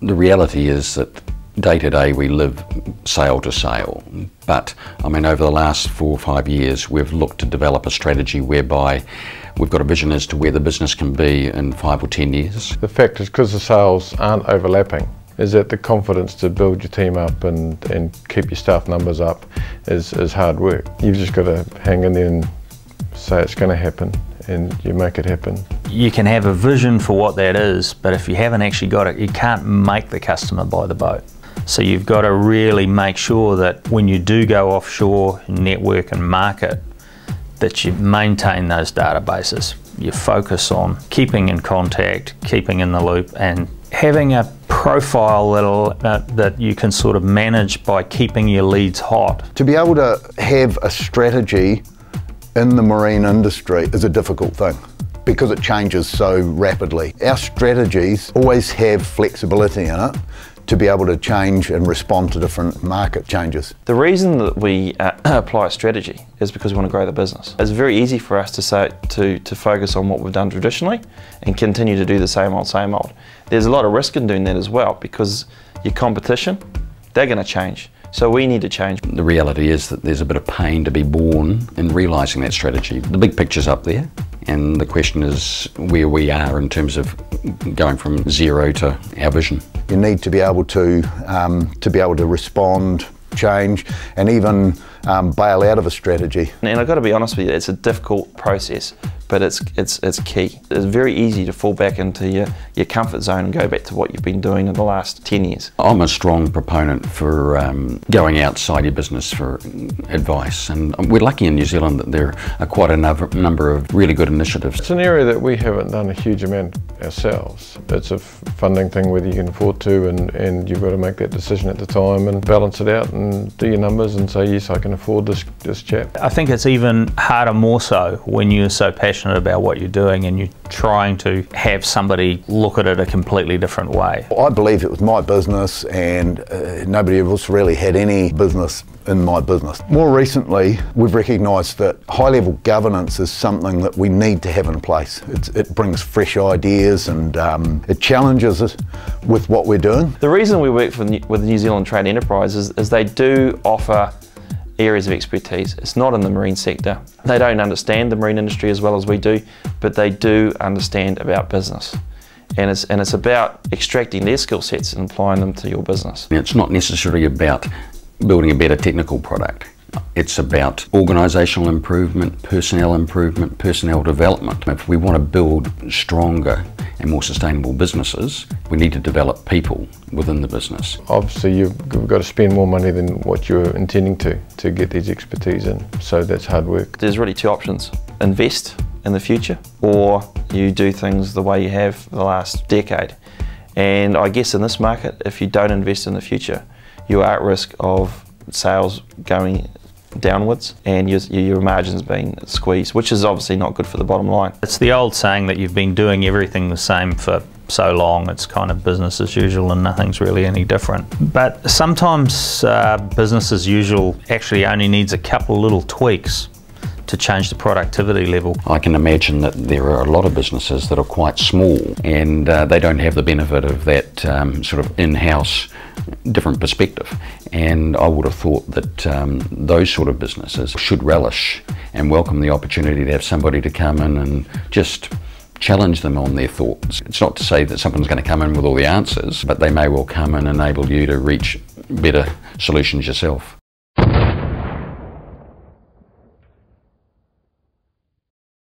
The reality is that day to day we live sale to sale, but I mean over the last 4 or 5 years we've looked to develop a strategy whereby we've got a vision as to where the business can be in 5 or 10 years. The fact is, because the sales aren't overlapping, is that the confidence to build your team up and keep your staff numbers up is hard work. You've just got to hang in there and say it's going to happen, and you make it happen. You can have a vision for what that is, but if you haven't actually got it, you can't make the customer buy the boat. So you've got to really make sure that when you do go offshore, network and market, that you maintain those databases. You focus on keeping in contact, keeping in the loop, and having a profile that you can sort of manage by keeping your leads hot. To be able to have a strategy in the marine industry is a difficult thing because it changes so rapidly. Our strategies always have flexibility in it to be able to change and respond to different market changes. The reason that we apply a strategy is because we want to grow the business. It's very easy for us to say to focus on what we've done traditionally and continue to do the same old. There's a lot of risk in doing that as well, because your competition, they're going to change. So we need to change. The reality is that there's a bit of pain to be born in realising that strategy. The big picture's up there, and the question is where we are in terms of going from zero to our vision. You need to be able to respond, change, and even bail out of a strategy. And I've got to be honest with you, it's a difficult process, but it's key. It's very easy to fall back into your comfort zone and go back to what you've been doing in the last 10 years. I'm a strong proponent for going outside your business for advice, and we're lucky in New Zealand that there are quite a number of really good initiatives. It's an area that we haven't done a huge amount ourselves. It's a funding thing whether you can afford to, and you've got to make that decision at the time and balance it out and do your numbers and say, yes, I can afford this chap. I think it's even harder, more so, when you're so passionate about what you're doing and you're trying to have somebody look at it a completely different way. I believe it was my business, and nobody else really had any business in my business. More recently, we've recognised that high-level governance is something that we need to have in place. It brings fresh ideas and it challenges us with what we're doing. The reason we work with New Zealand Trade Enterprise is they do offer areas of expertise. It's not in the marine sector. They don't understand the marine industry as well as we do, but they do understand about business. And it's about extracting their skill sets and applying them to your business. It's not necessarily about building a better technical product. It's about organisational improvement, personnel development. If we want to build stronger and more sustainable businesses, we need to develop people within the business. Obviously you've got to spend more money than what you're intending to get these expertise in, so that's hard work. There's really two options: invest in the future, or you do things the way you have for the last decade. And I guess in this market, if you don't invest in the future, you are at risk of sales going downwards and your margins being squeezed, which is obviously not good for the bottom line. It's the old saying that you've been doing everything the same for so long, it's kind of business as usual and nothing's really any different. But sometimes business as usual actually only needs a couple of little tweaks to change the productivity level. I can imagine that there are a lot of businesses that are quite small, and they don't have the benefit of that sort of in-house different perspective, and I would have thought that those sort of businesses should relish and welcome the opportunity to have somebody to come in and just challenge them on their thoughts. It's not to say that someone's going to come in with all the answers, but they may well come and enable you to reach better solutions yourself.